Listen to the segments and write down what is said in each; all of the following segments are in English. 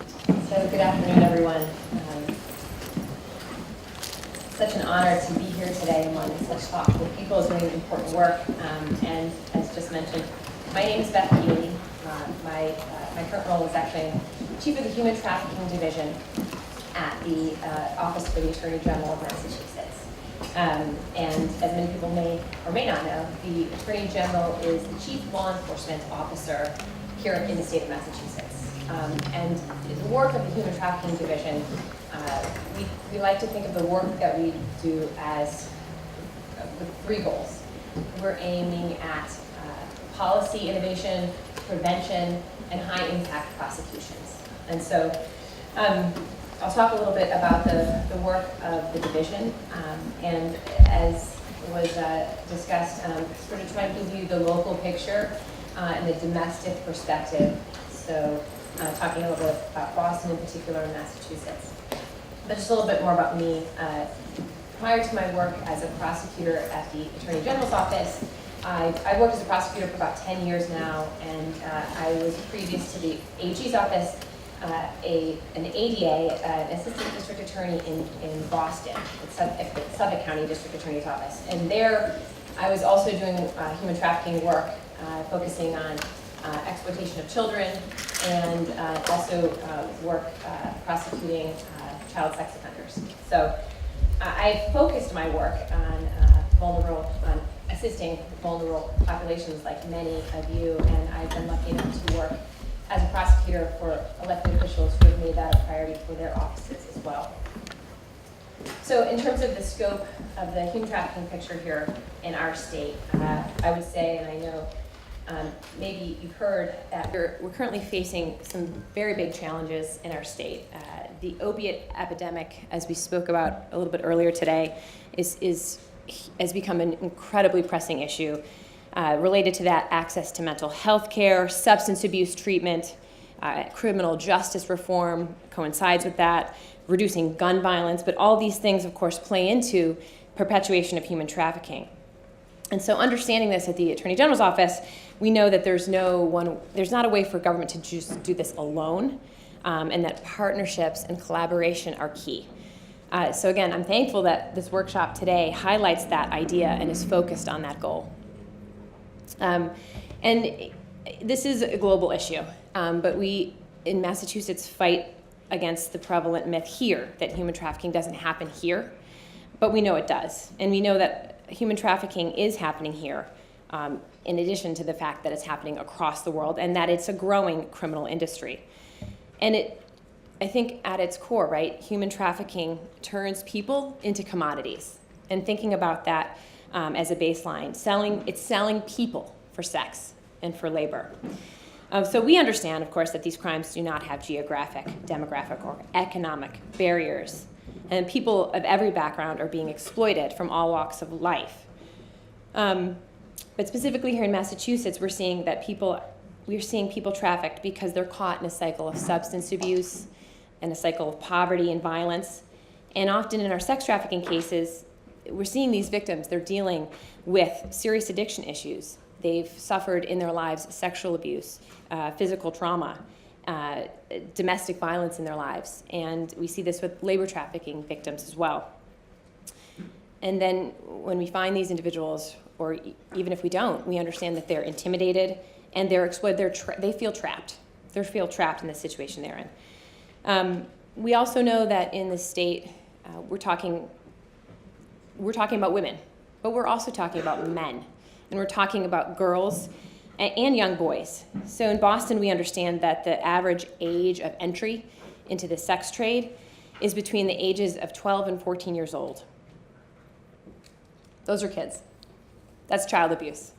So good afternoon, everyone. Such an honor to be here today among such thoughtful people doing important work. And as just mentioned, my name is Beth Keeley. My current role is actually Chief of the Human Trafficking Division at the Office for the Attorney General of Massachusetts. And as many people may or may not know, the Attorney General is the Chief Law Enforcement Officer here in the state of Massachusetts. And the work of the Human Trafficking Division, we like to think of the work that we do as with three goals. We're aiming at policy innovation, prevention, and high-impact prosecutions. And so I'll talk a little bit about the work of the division, and as was discussed, sort of try to give you the local picture and the domestic perspective. So talking a little bit about Boston in particular and Massachusetts. But just a little bit more about me. Prior to my work as a prosecutor at the Attorney General's office, I worked as a prosecutor for about 10 years now, and I was previous to the AG's office, an ADA, an assistant district attorney in Boston, at the Suffolk County District Attorney's Office. And there, I was also doing human trafficking work, focusing on exploitation of children, and also work prosecuting child sex offenders. So I focused my work on assisting vulnerable populations like many of you, and I've been lucky enough to work as a prosecutor for elected officials who have made that a priority for their offices as well. So in terms of the scope of the human trafficking picture here in our state, I would say, and I know maybe you've heard that we're currently facing some very big challenges in our state. The opiate epidemic, as we spoke about a little bit earlier today, has become an incredibly pressing issue related to that access to mental health care, substance abuse treatment, criminal justice reform coincides with that, reducing gun violence, but all these things, of course, play into perpetuation of human trafficking. And so understanding this at the Attorney General's office, we know that there's not a way for government to just do this alone, and that partnerships and collaboration are key. So again, I'm thankful that this workshop today highlights that idea and is focused on that goal. And this is a global issue, but we in Massachusetts fight against the prevalent myth here that human trafficking doesn't happen here, but we know it does. And we know that human trafficking is happening here, in addition to the fact that it's happening across the world and that it's a growing criminal industry. And I think at its core, right, human trafficking turns people into commodities. And thinking about that as a baseline, it's selling people for sex and for labor. So we understand, of course, that these crimes do not have geographic, demographic, or economic barriers. And people of every background are being exploited from all walks of life. But specifically here in Massachusetts, we're seeing people trafficked because they're caught in a cycle of substance abuse and a cycle of poverty and violence. And often in our sex trafficking cases, we're seeing these victims, they're dealing with serious addiction issues. They've suffered in their lives sexual abuse, physical trauma, domestic violence in their lives. And we see this with labor trafficking victims as well. And then when we find these individuals, or even if we don't, we understand that they're intimidated and they're exploited. They feel trapped. They feel trapped in the situation they're in. We also know that in the state, we're talking about women, but we're also talking about men, and we're talking about girls and young boys. So in Boston, we understand that the average age of entry into the sex trade is between the ages of 12 and 14 years old. Those are kids. That's child abuse.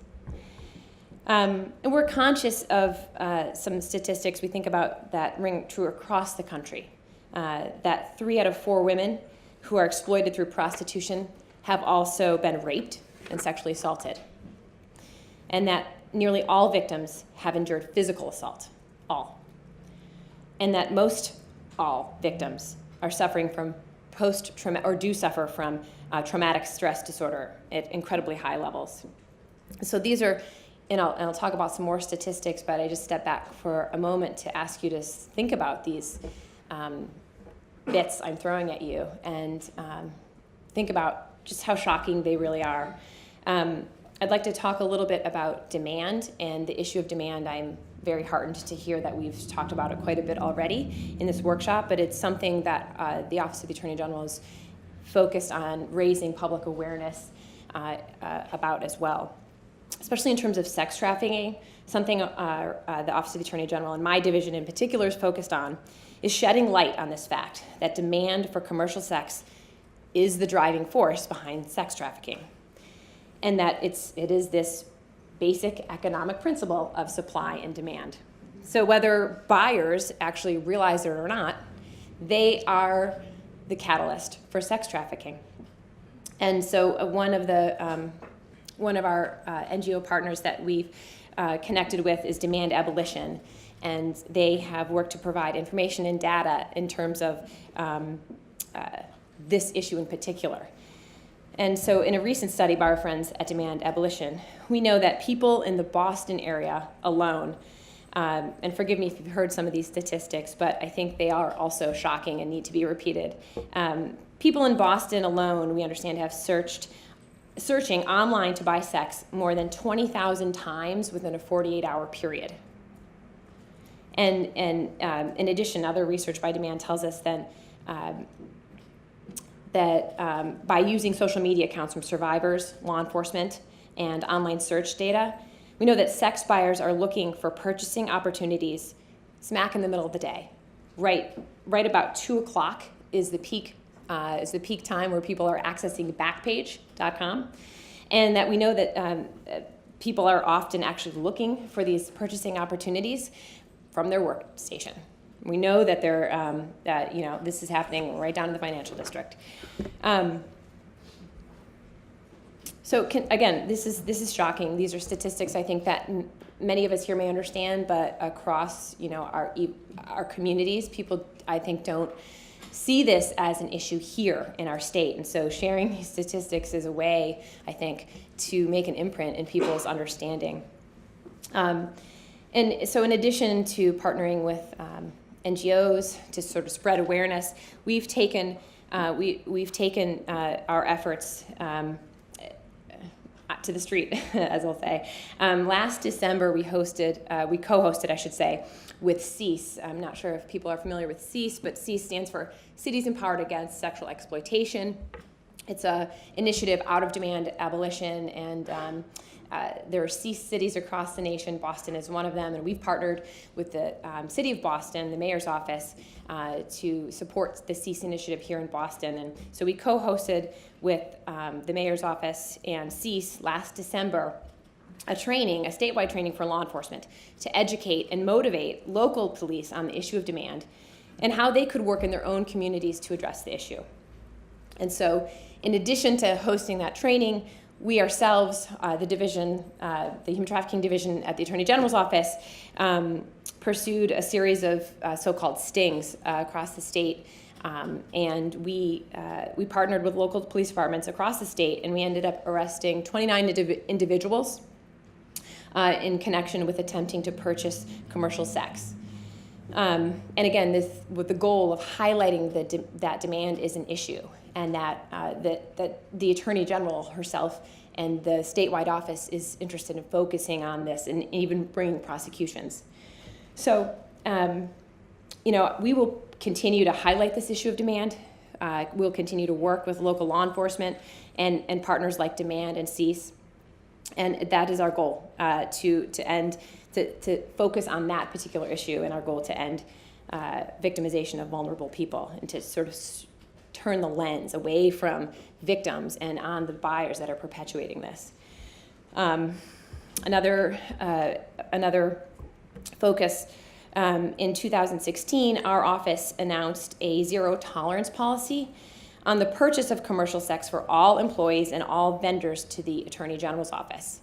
And we're conscious of some statistics we think about that ring true across the country, that 3 out of 4 women who are exploited through prostitution have also been raped and sexually assaulted, and that nearly all victims have endured physical assault, all. And that most all victims are suffering from do suffer from traumatic stress disorder at incredibly high levels. So these are and I'll talk about some more statistics, but I just step back for a moment to ask you to think about these bits I'm throwing at you, and think about just how shocking they really are. I'd like to talk a little bit about demand and the issue of demand. I'm very heartened to hear that we've talked about it quite a bit already in this workshop, but it's something that the Office of the Attorney General is focused on raising public awareness about as well, especially in terms of sex trafficking. Something the Office of the Attorney General and my division in particular is focused on is shedding light on this fact that demand for commercial sex is the driving force behind sex trafficking, and that it is this basic economic principle of supply and demand. So whether buyers actually realize it or not, they are the catalyst for sex trafficking. And so one of our NGO partners that we've connected with is Demand Abolition, and they have worked to provide information and data in terms of this issue in particular. And so in a recent study by our friends at Demand Abolition, we know that people in the Boston area alone, and forgive me if you've heard some of these statistics, but I think they are also shocking and need to be repeated. People in Boston alone, we understand, have searching online to buy sex more than 20,000 times within a 48-hour period. And in addition, other research by Demand tells us that by using social media accounts from survivors, law enforcement, and online search data, we know that sex buyers are looking for purchasing opportunities smack in the middle of the day. Right about 2 o'clock is the peak time where people are accessing Backpage.com, and that we know that people are often actually looking for these purchasing opportunities from their workstation. We know that this is happening right down in the financial district. Again, this is shocking. These are statistics I think that many of us here may understand, but across our communities, people I think don't see this as an issue here in our state. And so sharing these statistics is a way, I think, to make an imprint in people's understanding. And so in addition to partnering with NGOs to sort of spread awareness, we've taken our efforts to the street, as I'll say. Last December, we co-hosted, I should say, with CEASE. I'm not sure if people are familiar with CEASE, but CEASE stands for Cities Empowered Against Sexual Exploitation. It's an initiative out of Demand Abolition, and there are CEASE cities across the nation. Boston is one of them, and we've partnered with the City of Boston, the Mayor's Office, to support the CEASE initiative here in Boston. And so we co-hosted with the Mayor's Office and CEASE last December a statewide training for law enforcement to educate and motivate local police on the issue of demand and how they could work in their own communities to address the issue. And so in addition to hosting that training, we ourselves, the Human Trafficking Division at the Attorney General's Office, pursued a series of so-called stings across the state, and we partnered with local police departments across the state, and we ended up arresting 29 individuals in connection with attempting to purchase commercial sex. And again, this with the goal of highlighting that demand is an issue, and that the Attorney General herself and the statewide office is interested in focusing on this and even bringing prosecutions. So, we will continue to highlight this issue of demand. We'll continue to work with local law enforcement and partners like Demand and CEASE, and that is our goal, to focus on that particular issue, and our goal to end victimization of vulnerable people and to sort of turn the lens away from victims and on the buyers that are perpetuating this. Another focus, in 2016, our office announced a zero tolerance policy on the purchase of commercial sex for all employees and all vendors to the Attorney General's office.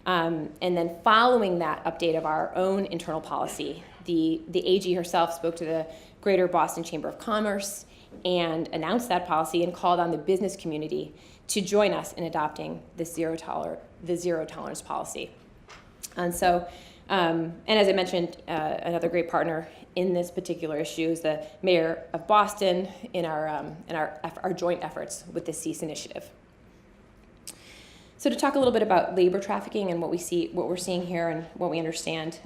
And then following that update of our own internal policy, the AG herself spoke to the Greater Boston Chamber of Commerce and announced that policy and called on the business community to join us in adopting the zero tolerance policy. And so, and as I mentioned, another great partner in this particular issue is the mayor of Boston in our joint efforts with the Cease initiative. So to talk a little bit about labor trafficking and what we're seeing here and what we understand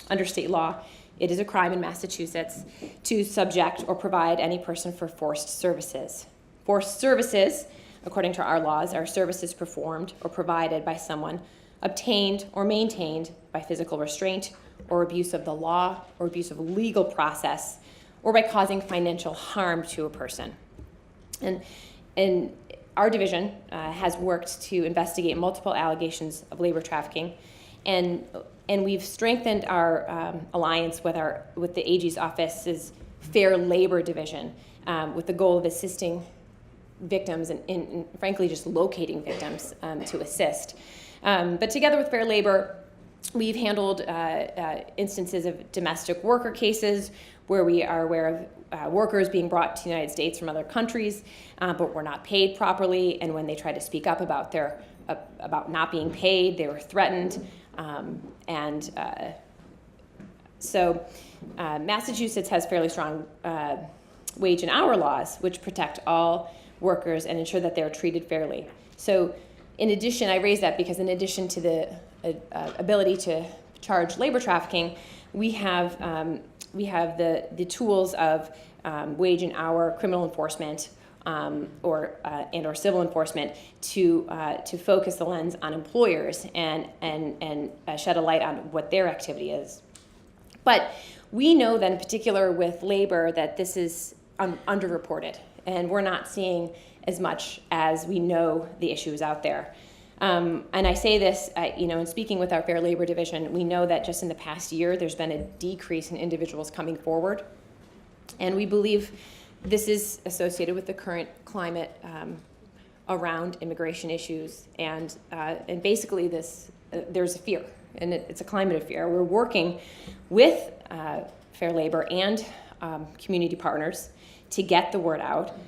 under state law, it is a crime in Massachusetts to subject or provide any person for forced services. Forced services, according to our laws, are services performed or provided by someone obtained or maintained by physical restraint or abuse of the law or abuse of a legal process or by causing financial harm to a person. And our division has worked to investigate multiple allegations of labor trafficking, and we've strengthened our alliance with the AG's office's Fair Labor Division with the goal of assisting victims and frankly just locating victims to assist. But together with Fair Labor, we've handled instances of domestic worker cases where we are aware of workers being brought to the United States from other countries, but were not paid properly, and when they tried to speak up about about not being paid, they were threatened. So Massachusetts has fairly strong wage and hour laws, which protect all workers and ensure that they're treated fairly. So in addition, I raise that because in addition to the ability to charge labor trafficking, we have the tools of wage and hour criminal enforcement or civil enforcement to focus the lens on employers and shed a light on what their activity is. But we know that in particular with labor that this is underreported, and we're not seeing as much as we know the issues out there. And I say this, in speaking with our Fair Labor Division, we know that just in the past year, there's been a decrease in individuals coming forward. And we believe this is associated with the current climate around immigration issues. And basically there's a fear, and it's a climate of fear. We're working with Fair Labor and community partners to get the word out.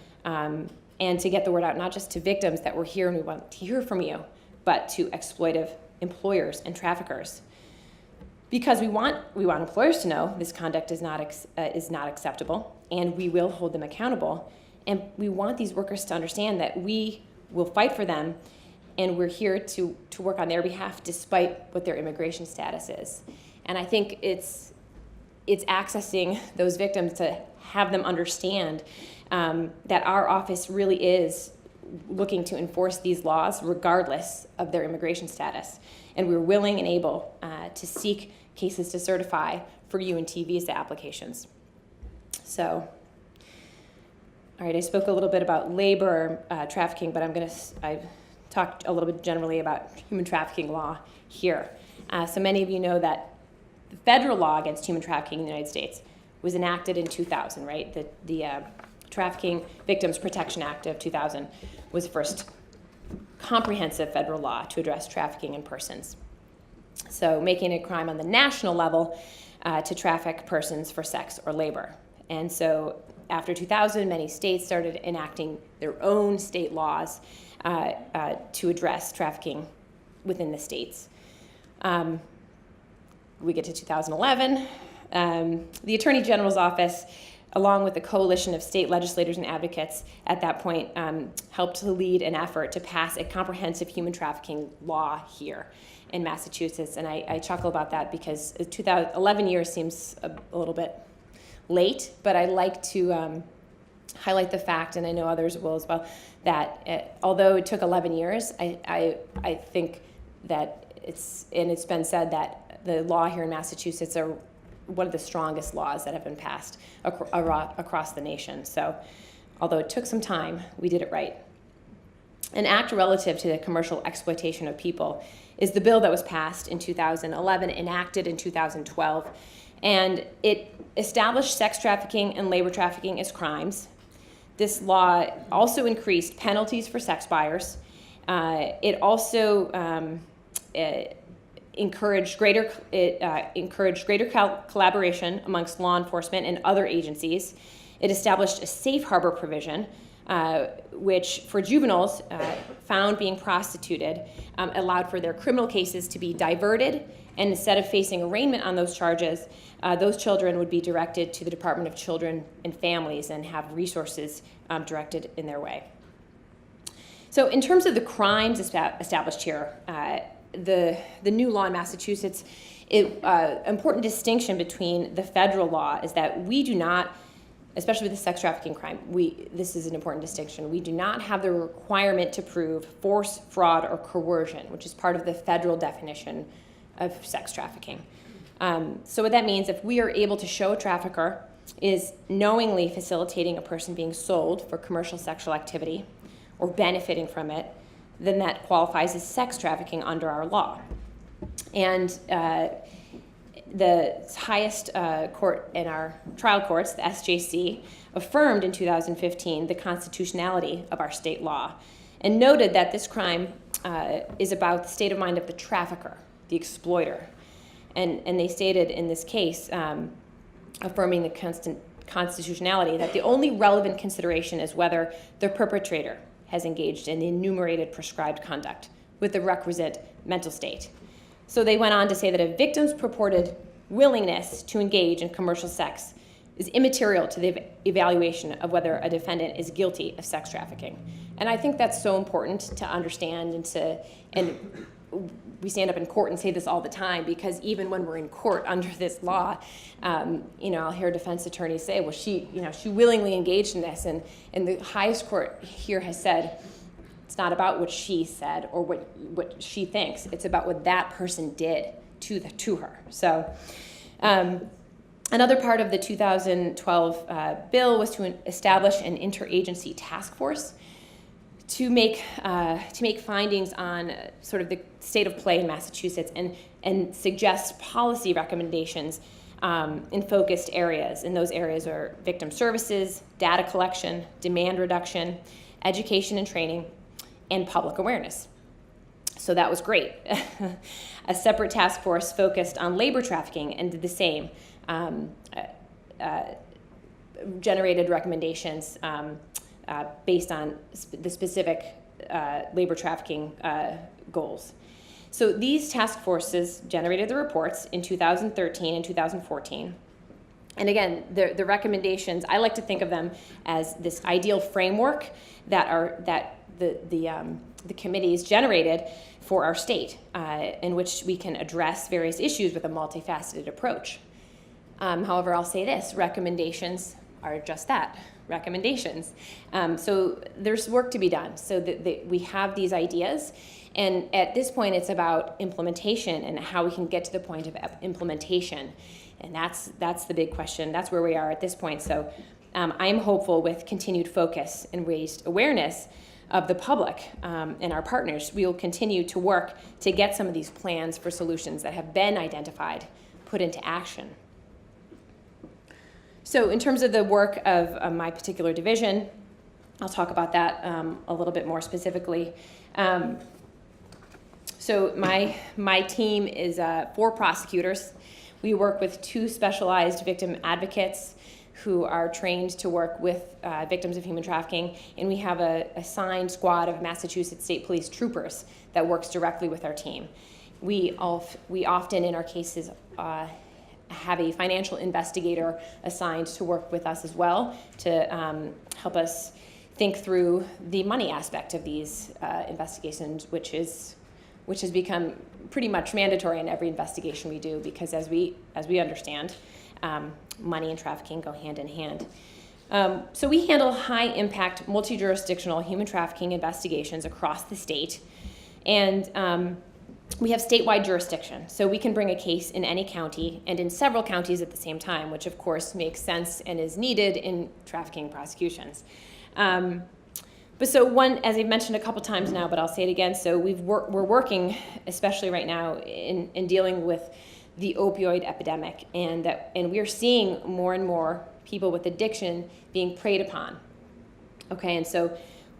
And to get the word out not just to victims that we're here and we want to hear from you, but to exploitive employers and traffickers. Because we want employers to know this conduct is not acceptable, and we will hold them accountable. And we want these workers to understand that we will fight for them, and we're here to work on their behalf despite what their immigration status is. And I think it's accessing those victims to have them understand that our office really is looking to enforce these laws regardless of their immigration status. And we're willing and able to seek cases to certify for UNT visa applications. So, all right, I spoke a little bit about labor trafficking, but I've talked a little bit generally about human trafficking law here. So many of you know that the federal law against human trafficking in the United States was enacted in 2000, right? The Trafficking Victims Protection Act of 2000 was the first comprehensive federal law to address trafficking in persons. So making it a crime on the national level to traffic persons for sex or labor. And so after 2000, many states started enacting their own state laws to address trafficking within the states. We get to 2011. The Attorney General's office, along with a coalition of state legislators and advocates at that point, helped to lead an effort to pass a comprehensive human trafficking law here in Massachusetts. And I chuckle about that because 11 years seems a little bit late, but I like to highlight the fact, and I know others will as well, that although it took 11 years, I think that it's been said that the law here in Massachusetts are one of the strongest laws that have been passed across the nation. So although it took some time, we did it right. An act relative to the commercial exploitation of people is the bill that was passed in 2011, enacted in 2012, and it established sex trafficking and labor trafficking as crimes. This law also increased penalties for sex buyers. It also encouraged greater collaboration amongst law enforcement and other agencies. It established a safe harbor provision which for juveniles found being prostituted allowed for their criminal cases to be diverted, and instead of facing arraignment on those charges, those children would be directed to the Department of Children and Families and have resources directed in their way. So in terms of the crimes established here, the new law in Massachusetts, important distinction between the federal law is that we do not, especially with the sex trafficking crime, this is an important distinction. We do not have the requirement to prove force, fraud, or coercion, which is part of the federal definition of sex trafficking. So what that means, if we are able to show a trafficker is knowingly facilitating a person being sold for commercial sexual activity or benefiting from it, then that qualifies as sex trafficking under our law. And the highest court in our trial courts, the SJC, affirmed in 2015 the constitutionality of our state law and noted that this crime is about the state of mind of the trafficker, the exploiter. And they stated in this case, affirming the constitutionality, that the only relevant consideration is whether the perpetrator has engaged in the enumerated prescribed conduct with the requisite mental state. So they went on to say that a victim's purported willingness to engage in commercial sex is immaterial to the evaluation of whether a defendant is guilty of sex trafficking. And I think that's so important to understand, and we stand up in court and say this all the time, because even when we're in court under this law, I'll hear defense attorneys say, well, she willingly engaged in this, and the highest court here has said, it's not about what she said or what she thinks, it's about what that person did to her. So another part of the 2012 bill was to establish an interagency task force to make findings on sort of the state of play in Massachusetts and suggest policy recommendations in focused areas. And those areas are victim services, data collection, demand reduction, education and training, and public awareness. So that was great. A separate task force focused on labor trafficking and did the same, generated recommendations based on the specific labor trafficking goals. So these task forces generated the reports in 2013 and 2014. And again, the recommendations, I like to think of them as this ideal framework that the committees generated for our state, in which we can address various issues with a multifaceted approach. However, I'll say this, recommendations are just that, recommendations. So there's work to be done. So that we have these ideas, and at this point it's about implementation and how we can get to the point of implementation. And that's the big question. That's where we are at this point. So I'm hopeful with continued focus and raised awareness of the public and our partners, we will continue to work to get some of these plans for solutions that have been identified put into action. So in terms of the work of my particular division, I'll talk about that a little bit more specifically. So my team is 4 prosecutors. We work with 2 specialized victim advocates who are trained to work with victims of human trafficking, and we have a assigned squad of Massachusetts State Police troopers that works directly with our team. We often in our cases have a financial investigator assigned to work with us as well to help us think through the money aspect of these investigations, which has become pretty much mandatory in every investigation we do, because as we understand, money and trafficking go hand in hand. So we handle high-impact, multi-jurisdictional human trafficking investigations across the state, and we have statewide jurisdiction. So we can bring a case in any county and in several counties at the same time, which of course makes sense and is needed in trafficking prosecutions. But so one, as I've mentioned a couple times now, but I'll say it again, so we're working, especially right now, in dealing with the opioid epidemic, and we're seeing more and more people with addiction being preyed upon. Okay, and so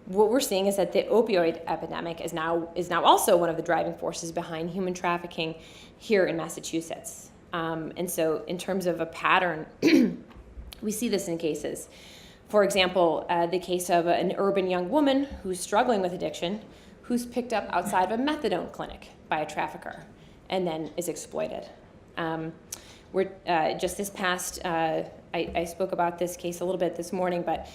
what we're seeing is that the opioid epidemic is now also one of the driving forces behind human trafficking here in Massachusetts. And so in terms of a pattern, we see this in cases For example, the case of an urban young woman who's struggling with addiction, who's picked up outside of a methadone clinic by a trafficker and then is exploited. Just this past, I spoke about this case a little bit this morning, but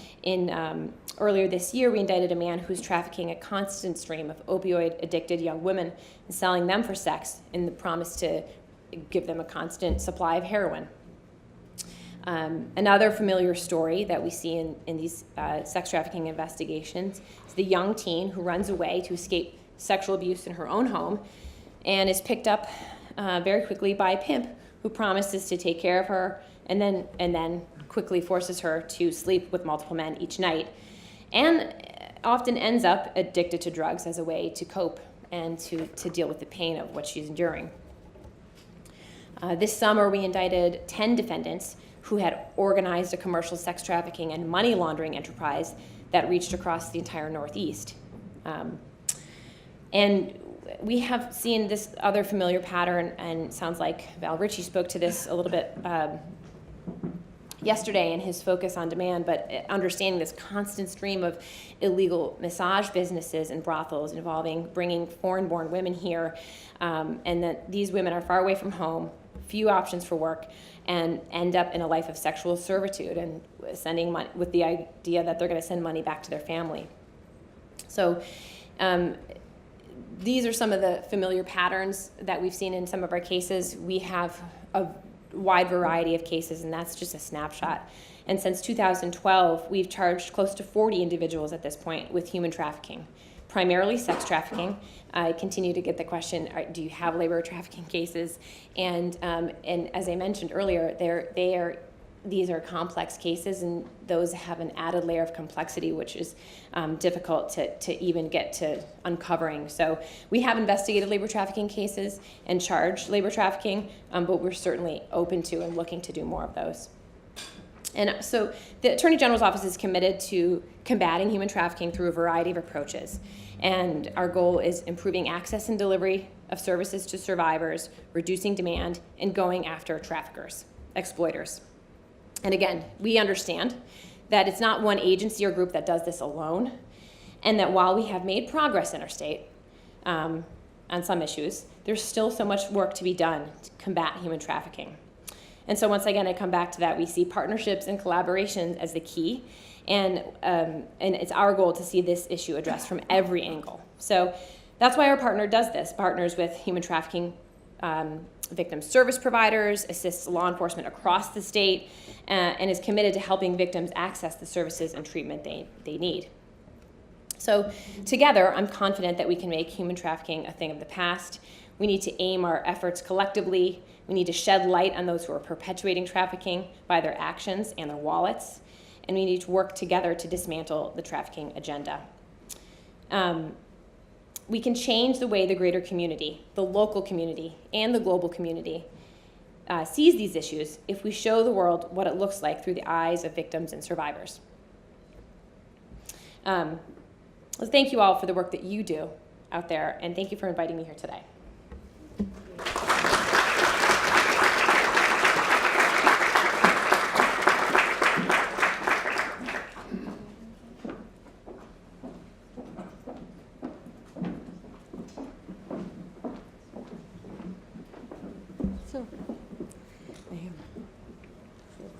earlier this year, we indicted a man who's trafficking a constant stream of opioid-addicted young women and selling them for sex in the promise to give them a constant supply of heroin. Another familiar story that we see in these sex trafficking investigations is the young teen who runs away to escape sexual abuse in her own home and is picked up very quickly by a pimp who promises to take care of her and then quickly forces her to sleep with multiple men each night, and often ends up addicted to drugs as a way to cope and to deal with the pain of what she's enduring. This summer, we indicted 10 defendants who had organized a commercial sex trafficking and money laundering enterprise that reached across the entire Northeast. And we have seen this other familiar pattern, and it sounds like Val Ritchie spoke to this a little bit yesterday in his focus on demand, but understanding this constant stream of illegal massage businesses and brothels involving bringing foreign-born women here, and that these women are far away from home, few options for work, and end up in a life of sexual servitude and sending money with the idea that they're going to send money back to their family. So these are some of the familiar patterns that we've seen in some of our cases. We have a wide variety of cases, and that's just a snapshot. And since 2012, we've charged close to 40 individuals at this point with human trafficking, primarily sex trafficking. I continue to get the question, do you have labor trafficking cases? And as I mentioned earlier, these are complex cases, and those have an added layer of complexity, which is difficult to even get to uncovering. So we have investigated labor trafficking cases and charged labor trafficking, but we're certainly open to and looking to do more of those. And so the Attorney General's Office is committed to combating human trafficking through a variety of approaches. And our goal is improving access and delivery of services to survivors, reducing demand, and going after traffickers, exploiters. And again, we understand that it's not one agency or group that does this alone, and that while we have made progress in our state on some issues, there's still so much work to be done to combat human trafficking. And so once again, I come back to that. We see partnerships and collaboration as the key, and it's our goal to see this issue addressed from every angle. So that's why our partner does this, partners with human trafficking victim service providers, assists law enforcement across the state, and is committed to helping victims access the services and treatment they need. So together, I'm confident that we can make human trafficking a thing of the past. We need to aim our efforts collectively. We need to shed light on those who are perpetuating trafficking by their actions and their wallets. And we need to work together to dismantle the trafficking agenda. We can change the way the greater community, the local community, and the global community sees these issues if we show the world what it looks like through the eyes of victims and survivors. Well, thank you all for the work that you do out there, and thank you for inviting me here today.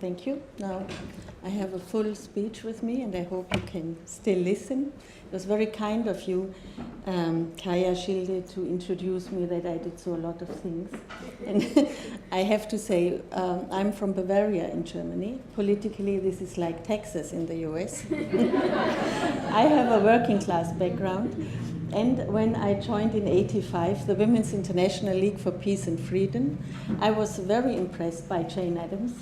Thank you. Now, I have a full speech with me, and I hope you can still listen. It was very kind of you, Kaya Schilde, to introduce me that I did so a lot of things. And I have to say, I'm from Bavaria in Germany. Politically, this is like Texas in the US. I have a working class background. And when I joined in '85 the Women's International League for Peace and Freedom, I was very impressed by Jane Addams,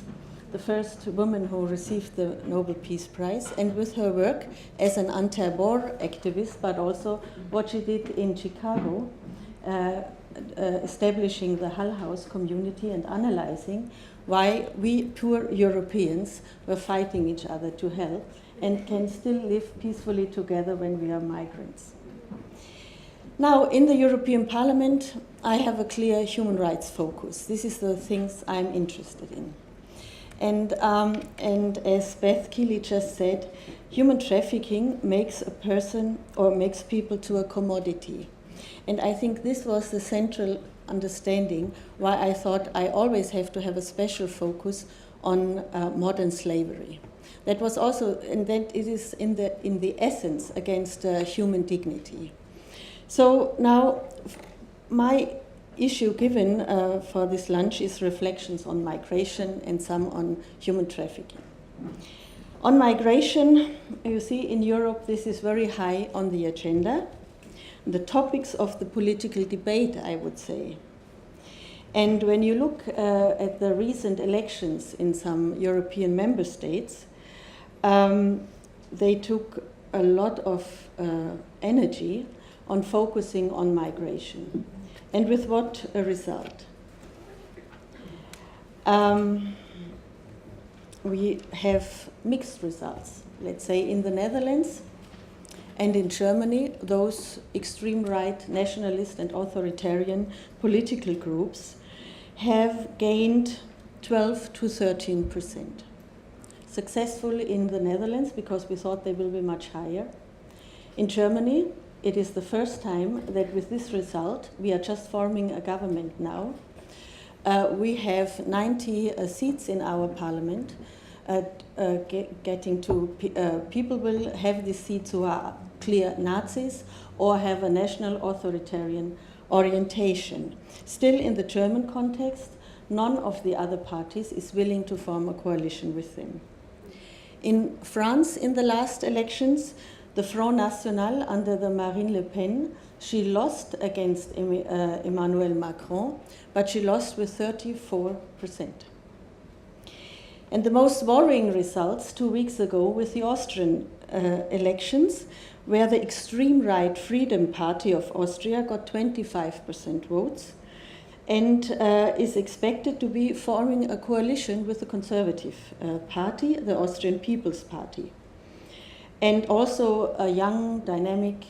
the first woman who received the Nobel Peace Prize, and with her work as an anti-war activist, but also what she did in Chicago, establishing the Hull House community and analyzing why we poor Europeans were fighting each other to hell and can still live peacefully together when we are migrants. Now, in the European Parliament, I have a clear human rights focus. This is the things I'm interested in. And as Beth Keeley just said, human trafficking makes a person or makes people to a commodity. And I think this was the central understanding why I thought I always have to have a special focus on modern slavery. That was also, and that it is in the essence against human dignity. So now, my issue given for this lunch is reflections on migration and some on human trafficking. On migration, you see in Europe this is very high on the agenda, the topics of the political debate, I would say. And when you look at the recent elections in some European member states, they took a lot of energy on focusing on migration. And with what a result? We have mixed results. Let's say in the Netherlands and in Germany, those extreme right, nationalist and authoritarian political groups have gained 12 to 13%. Successful in the Netherlands because we thought they will be much higher. In Germany, it is the first time that with this result, we are just forming a government now. We have 90 seats in our parliament. Getting to people will have these seats who are clear Nazis or have a national authoritarian orientation. Still, in the German context, none of the other parties is willing to form a coalition with them. In France, in the last elections, the Front National under the Marine Le Pen, she lost against Emmanuel Macron, but she lost with 34%. And the most worrying results 2 weeks ago with the Austrian elections, where the extreme right Freedom Party of Austria got 25% votes and is expected to be forming a coalition with the Conservative Party, the Austrian People's Party. And also a young, dynamic,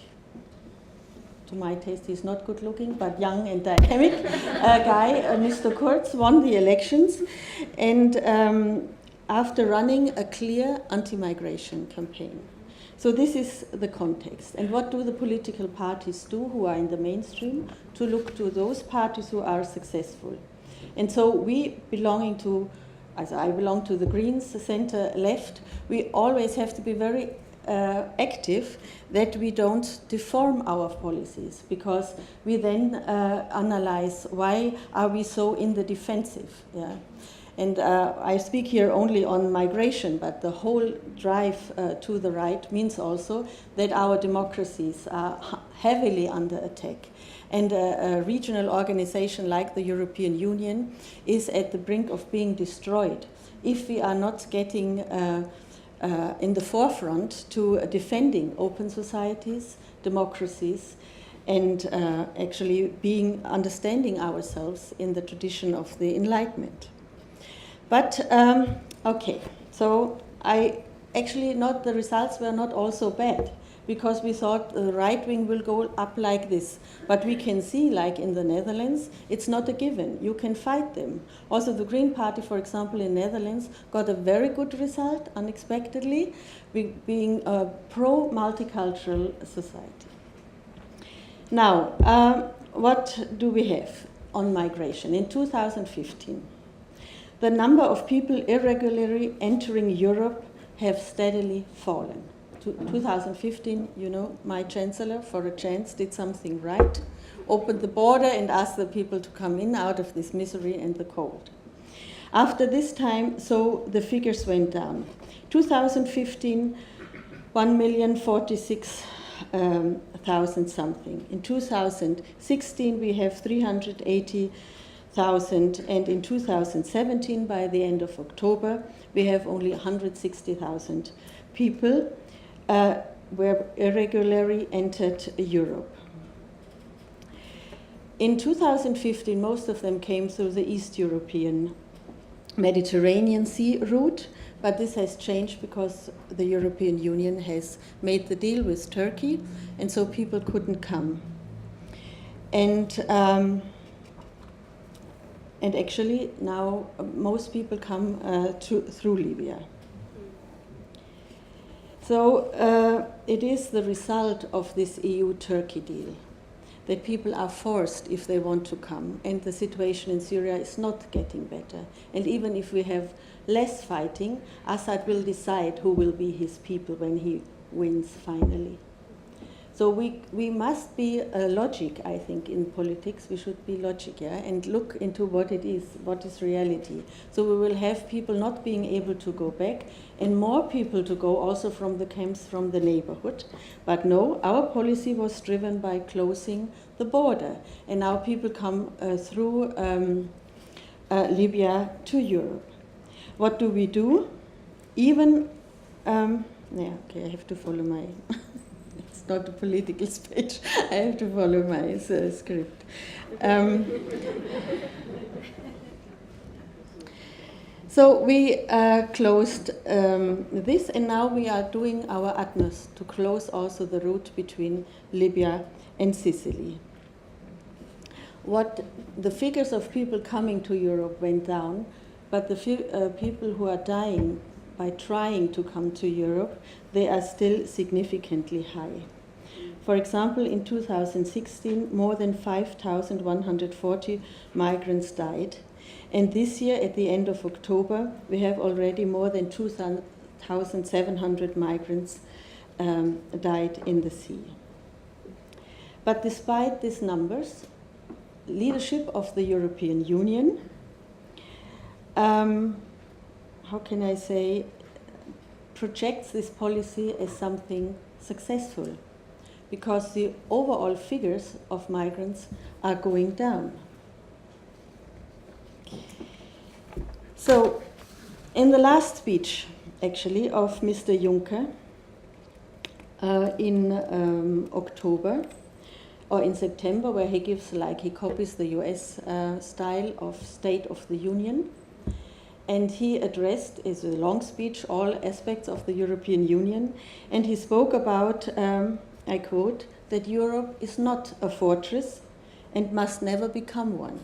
to my taste he's not good looking, but young and dynamic guy, Mr. Kurz, won the elections. And after running a clear anti-migration campaign. So this is the context. And what do the political parties do who are in the mainstream? To look to those parties who are successful. And so we belonging to, as I belong to the Greens, the center left, we always have to be very active that we don't deform our policies, because we then analyze why are we so in the defensive. Yeah? And I speak here only on migration, but the whole drive to the right means also that our democracies are heavily under attack. And a regional organization like the European Union is at the brink of being destroyed if we are not getting in the forefront to defending open societies, democracies, and actually understanding ourselves in the tradition of the Enlightenment. But, okay, so the results were not all so bad, because we thought the right wing will go up like this. But we can see, like in the Netherlands, it's not a given. You can fight them. Also, the Green Party, for example, in Netherlands, got a very good result, unexpectedly, being a pro-multicultural society. Now, what do we have on migration? In 2015, the number of people irregularly entering Europe have steadily fallen. 2015, you know, my chancellor, for a chance, did something right, opened the border and asked the people to come in out of this misery and the cold. After this time, so the figures went down. 2015, 1,046,000 something. In 2016, we have 380,000, and in 2017, by the end of October, we have only 160,000 people were irregularly entered Europe. In 2015, most of them came through the East European Mediterranean Sea route, but this has changed because the European Union has made the deal with Turkey, and so people couldn't come. And And actually now most people come through Libya. So it is the result of this EU-Turkey deal that people are forced if they want to come, and the situation in Syria is not getting better. And even if we have less fighting, Assad will decide who will be his people when he wins finally. So we must be logic, I think, in politics. We should be logic, yeah, and look into what it is, what is reality. So we will have people not being able to go back, and more people to go also from the camps from the neighborhood. But no, our policy was driven by closing the border, and now people come through Libya to Europe. What do we do? Even, okay, I have to follow my... It's not a political speech. I have to follow my script. So we closed this, and now we are doing our utmost to close also the route between Libya and Sicily. The figures of people coming to Europe went down, but the people who are dying by trying to come to Europe, they are still significantly high. For example, in 2016, more than 5,140 migrants died. And this year, at the end of October, we have already more than 2,700 migrants died in the sea. But despite these numbers, leadership of the European Union, how can I say, projects this policy as something successful, because the overall figures of migrants are going down. So, in the last speech, actually, of Mr. Juncker in October, or in September, where he gives, he copies the US style of State of the Union, and he addressed, is a long speech, all aspects of the European Union, and he spoke about, I quote, that Europe is not a fortress and must never become one.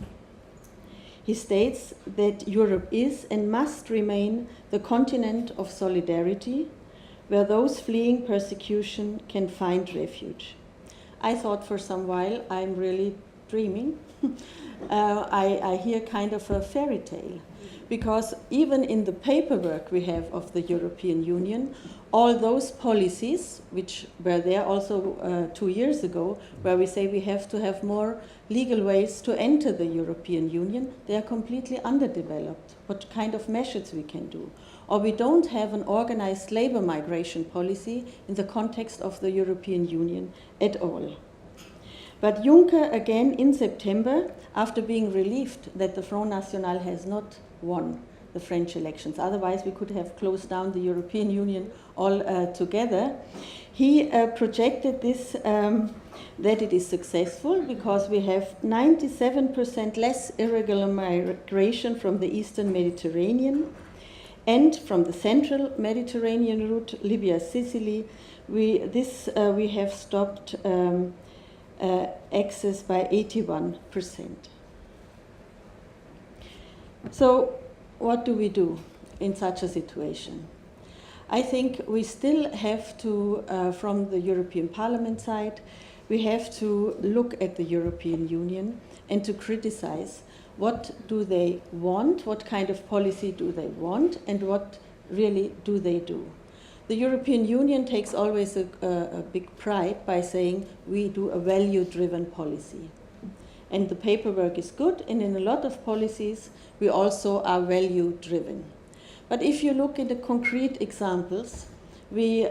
He states that Europe is and must remain the continent of solidarity, where those fleeing persecution can find refuge. I thought for some while I'm really dreaming. I hear kind of a fairy tale, because even in the paperwork we have of the European Union, all those policies, which were there also 2 years ago, where we say we have to have more legal ways to enter the European Union, they are completely underdeveloped. What kind of measures we can do? Or we don't have an organized labor migration policy in the context of the European Union at all. But Juncker, again in September, after being relieved that the Front National has not won the French elections, otherwise we could have closed down the European Union all together, he projected this, that it is successful because we have 97% less irregular migration from the Eastern Mediterranean, and from the Central Mediterranean route, Libya, Sicily, we have stopped access by 81%. So what do we do in such a situation? I think we still have to, from the European Parliament side, we have to look at the European Union and to criticize what do they want, what kind of policy do they want, and what really do they do. The European Union takes always a big pride by saying we do a value-driven policy. And the paperwork is good, and in a lot of policies we also are value-driven. But if you look at the concrete examples, we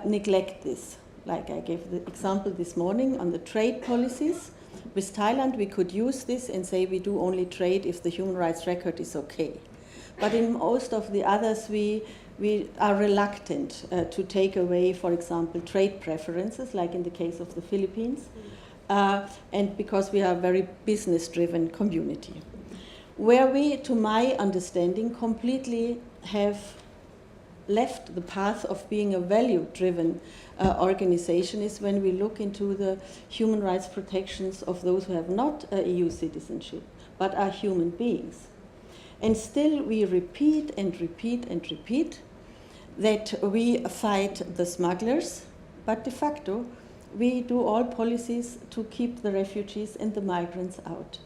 neglect this. Like I gave the example this morning on the trade policies. With Thailand, we could use this and say we do only trade if the human rights record is okay. But in most of the others, we are reluctant to take away, for example, trade preferences, like in the case of the Philippines, and because we are a very business-driven community. Where we, to my understanding, completely have left the path of being a value-driven organization is when we look into the human rights protections of those who have not EU citizenship. but are human beings. And still we repeat and repeat and repeat that we fight the smugglers, but de facto we do all policies to keep the refugees and the migrants out.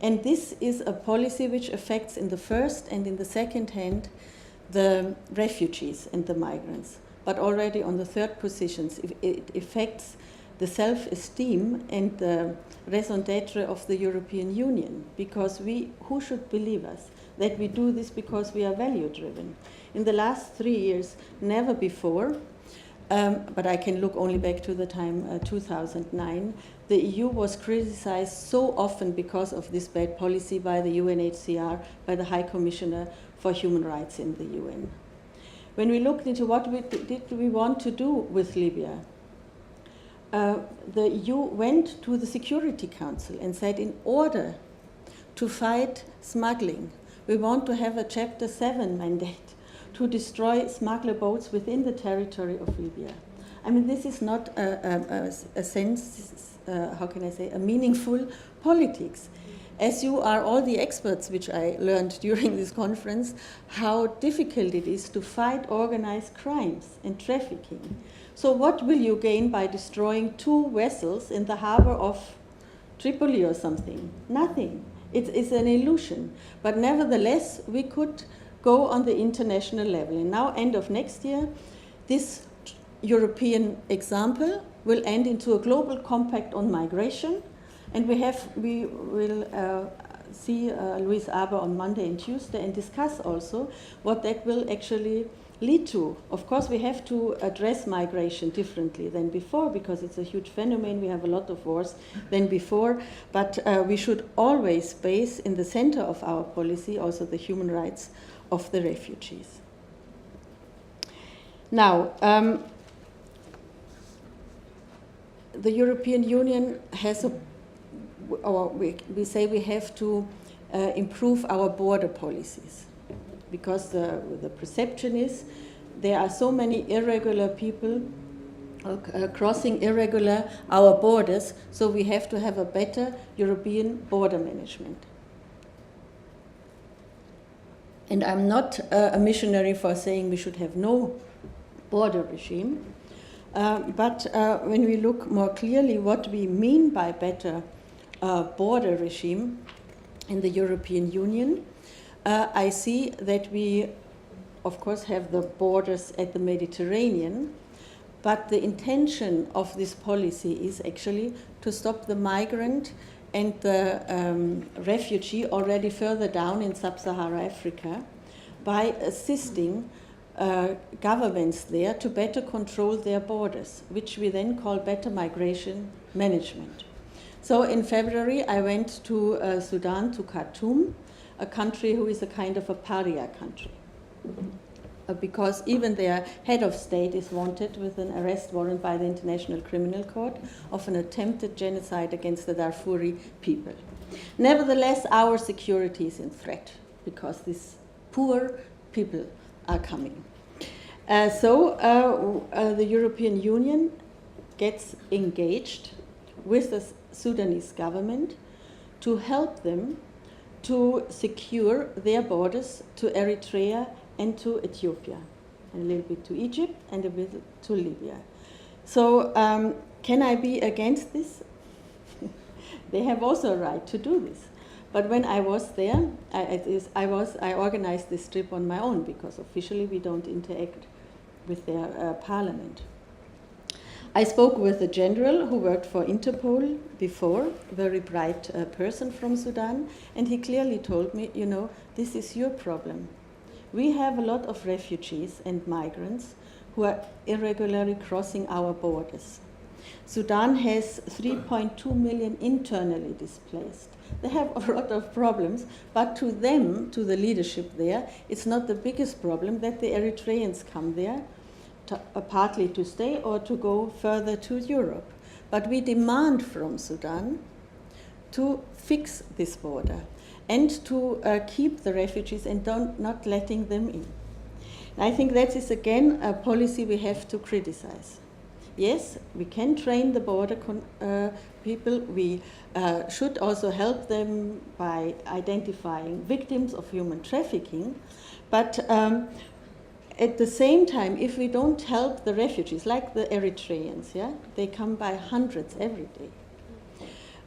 And this is a policy which affects in the first and in the second hand the refugees and the migrants. But already on the third positions, it affects the self-esteem and the raison d'etre of the European Union, because who should believe us that we do this because we are value-driven? In the last 3 years, never before, but I can look only back to the time 2009, the EU was criticized so often because of this bad policy by the UNHCR, by the High Commissioner for Human Rights in the UN. When we looked into what did we want to do with Libya, the EU went to the Security Council and said, in order to fight smuggling, we want to have a Chapter 7 mandate to destroy smuggler boats within the territory of Libya. I mean, this is not a meaningful politics. As you are all the experts, which I learned during this conference, how difficult it is to fight organized crimes and trafficking. So what will you gain by destroying 2 vessels in the harbor of Tripoli or something? Nothing. It's an illusion. But nevertheless, we could go on the international level. And now, end of next year, this European example will end into a global compact on migration. And we will see Luis Aber on Monday and Tuesday and discuss also what that will actually lead to. Of course, we have to address migration differently than before because it's a huge phenomenon. We have a lot of wars than before, but we should always base in the center of our policy also the human rights of the refugees. Now, the European Union has we say we have to improve our border policies, because the perception is there are so many irregular people crossing irregular our borders, so we have to have a better European border management. And I'm not a missionary for saying we should have no border regime, but when we look more clearly what we mean by better border regime in the European Union, I see that we, of course, have the borders at the Mediterranean, but the intention of this policy is actually to stop the migrant and the refugee already further down in sub-Saharan Africa by assisting governments there to better control their borders, which we then call better migration management. So in February, I went to Sudan, to Khartoum, a country who is a kind of a pariah country, because even their head of state is wanted with an arrest warrant by the International Criminal Court of an attempted genocide against the Darfuri people. Nevertheless, our security is in threat because these poor people are coming. So the European Union gets engaged with the Sudanese government to help them to secure their borders to Eritrea and to Ethiopia, and a little bit to Egypt and a bit to Libya. So can I be against this? They have also a right to do this. But when I was there, I organized this trip on my own because officially we don't interact with their parliament. I spoke with a general who worked for Interpol before, a very bright person from Sudan, and he clearly told me, you know, this is your problem. We have a lot of refugees and migrants who are irregularly crossing our borders. Sudan has 3.2 million internally displaced. They have a lot of problems, but to them, to the leadership there, it's not the biggest problem that the Eritreans come there, partly to stay or to go further to Europe. But we demand from Sudan to fix this border and to keep the refugees and not letting them in. And I think that is again a policy we have to criticize, yes, we can train the border people. We should also help them by identifying victims of human trafficking. But at the same time, if we don't help the refugees, like the Eritreans, yeah, they come by hundreds every day.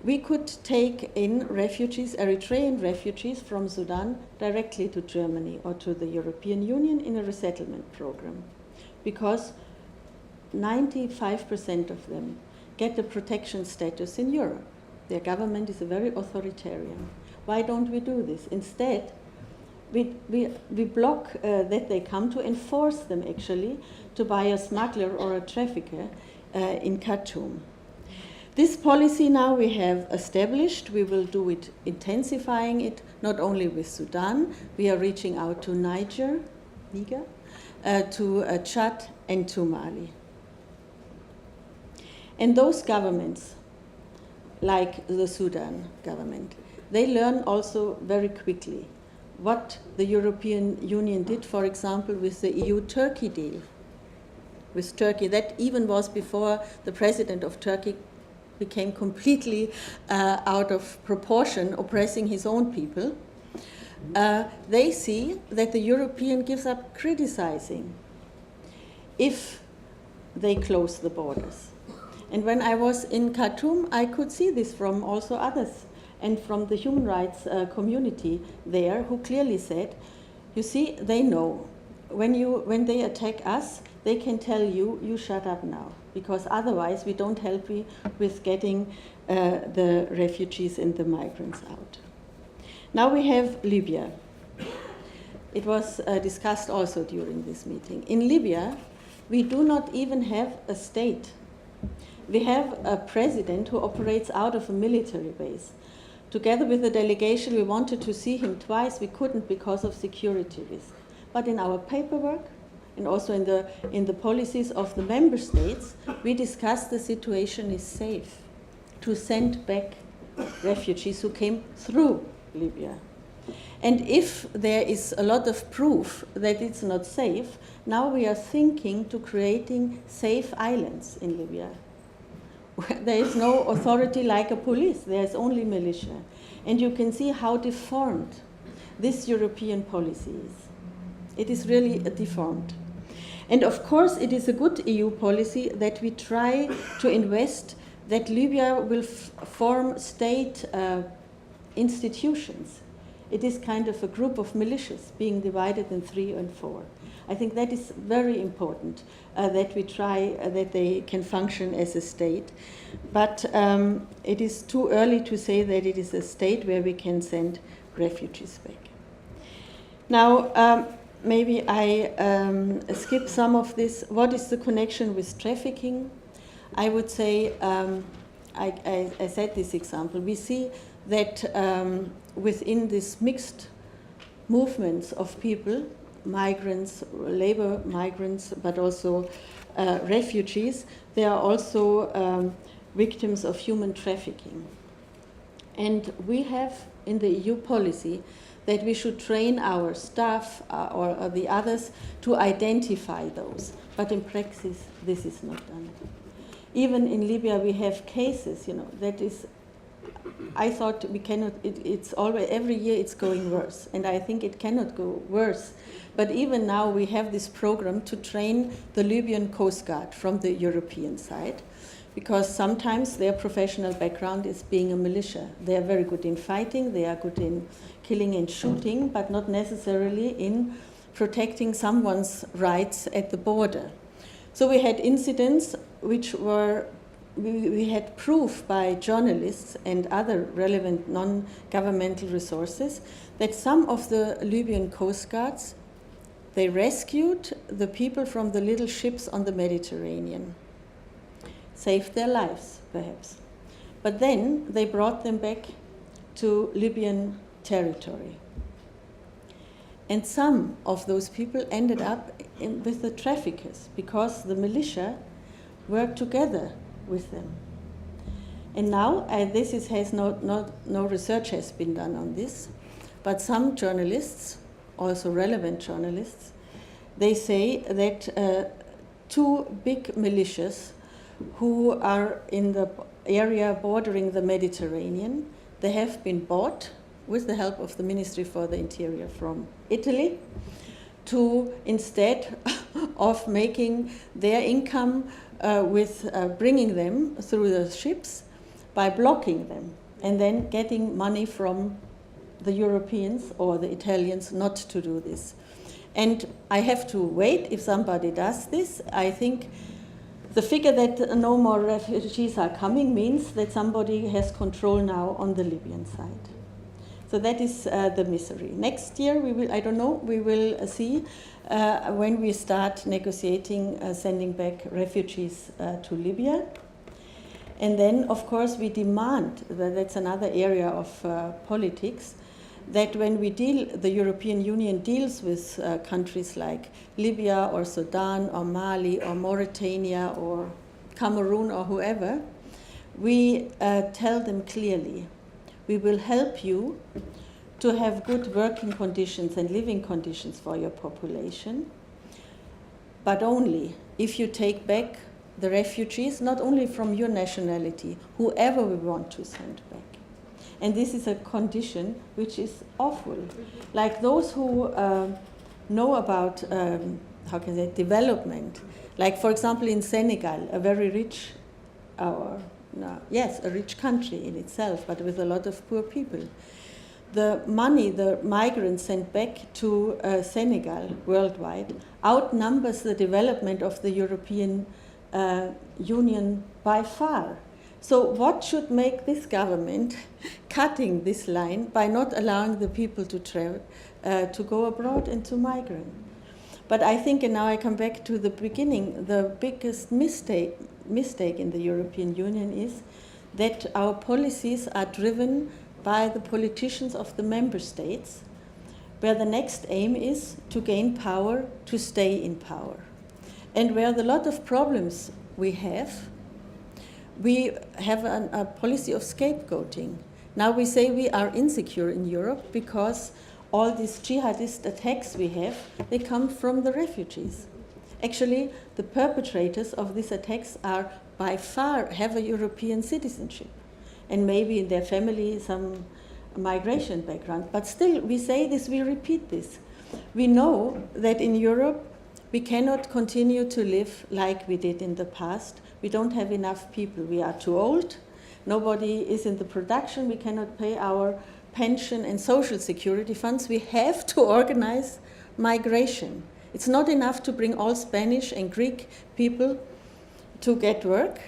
We could take in refugees, Eritrean refugees from Sudan directly to Germany or to the European Union in a resettlement program, because 95% of them get a protection status in Europe. Their government is very authoritarian. Why don't we do this? Instead, we block that they come, to enforce them actually to buy a smuggler or a trafficker in Khartoum. This policy now we have established. We will do it, intensifying it, not only with Sudan. We are reaching out to Niger, to Chad and to Mali. And those governments, like the Sudan government, they learn also very quickly what the European Union did, for example, with the EU-Turkey deal. With Turkey, that even was before the president of Turkey became completely out of proportion, oppressing his own people. They see that the European gives up criticizing if they close the borders. And when I was in Khartoum, I could see this from also others and from the human rights community there, who clearly said, you see, they know. When they attack us, they can tell you, you shut up now, because otherwise we don't help you with getting the refugees and the migrants out. Now we have Libya. It was discussed also during this meeting. In Libya, we do not even have a state. We have a president who operates out of a military base. Together with the delegation, we wanted to see him twice. We couldn't because of security risk. But in our paperwork, and also in the policies of the member states, we discussed the situation is safe to send back refugees who came through Libya. And if there is a lot of proof that it's not safe, now we are thinking to creating safe islands in Libya. There is no authority like a police, there's only militia. And you can see how deformed this European policy is. It is really deformed. And of course, it is a good EU policy that we try to invest, that Libya will form state institutions. It is kind of a group of militias being divided in 3 and 4. I think that is very important, that we try that they can function as a state. But it is too early to say that it is a state where we can send refugees back. Now, maybe I skip some of this. What is the connection with trafficking? I would say, I said this example. We see that within this mixed movements of people, migrants, labor migrants, but also refugees, they are also victims of human trafficking. And we have in the EU policy that we should train our staff or the others to identify those. But in practice, this is not done. Even in Libya, we have cases, that is, I thought we cannot, it's always, every year it's going worse. And I think it cannot go worse. But even now we have this program to train the Libyan Coast Guard from the European side, because sometimes their professional background is being a militia. They are very good in fighting, they are good in killing and shooting, but not necessarily in protecting someone's rights at the border. So we had incidents which were, we had proof by journalists and other relevant non-governmental resources that some of the Libyan coast guards, they rescued the people from the little ships on the Mediterranean. Saved their lives, perhaps. But then they brought them back to Libyan territory. And some of those people ended up with the traffickers because the militia worked together with them. And now, no research has been done on this, but some journalists, also relevant journalists, they say that 2 big militias who are in the area bordering the Mediterranean. They have been bought with the help of the Ministry for the Interior from Italy to, instead of making their income with bringing them through the ships, by blocking them and then getting money from the Europeans or the Italians not to do this. And I have to wait if somebody does this. I think the figure that no more refugees are coming means that somebody has control now on the Libyan side. So that is the misery. Next year, we will see when we start negotiating sending back refugees to Libya. And then, of course, we demand, that's another area of politics, that when the European Union deals with countries like Libya or Sudan or Mali or Mauritania or Cameroon or whoever, we tell them clearly, we will help you to have good working conditions and living conditions for your population, but only if you take back the refugees, not only from your nationality, whoever we want to send back. And this is a condition which is awful. Like those who know about, development, like for example in Senegal, a very rich, a rich country in itself, but with a lot of poor people. The money the migrants sent back to Senegal worldwide outnumbers the development of the European Union by far. So what should make this government cutting this line by not allowing the people to travel, to go abroad and to migrate? But I think, and now I come back to the beginning, the biggest mistake in the European Union is that our policies are driven by the politicians of the member states, where the next aim is to gain power, to stay in power. And where a lot of problems we have a policy of scapegoating. Now we say we are insecure in Europe because all these jihadist attacks we have, they come from the refugees. Actually, the perpetrators of these attacks are by far have a European citizenship, and maybe in their family some migration background. But still, we say this, we repeat this. We know that in Europe, we cannot continue to live like we did in the past. We don't have enough people. We are too old. Nobody is in the production. We cannot pay our pension and social security funds. We have to organize migration. It's not enough to bring all Spanish and Greek people to get work.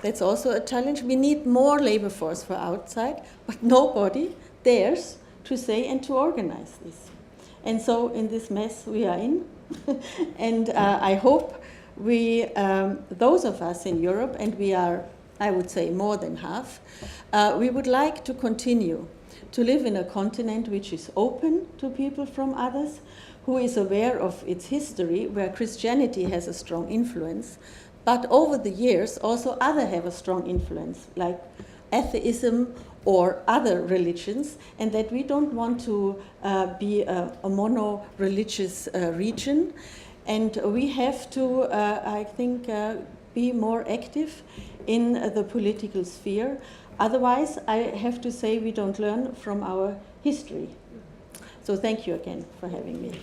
That's also a challenge. We need more labor force for outside, but nobody dares to say and to organize this. And so in this mess we are in, and I hope we, those of us in Europe, and we are, I would say, more than half, we would like to continue to live in a continent which is open to people from others, who is aware of its history, where Christianity has a strong influence, but over the years also others have a strong influence, like atheism or other religions, and that we don't want to be a mono-religious region. And we have to, I think, be more active in the political sphere. Otherwise, I have to say we don't learn from our history. So thank you again for having me.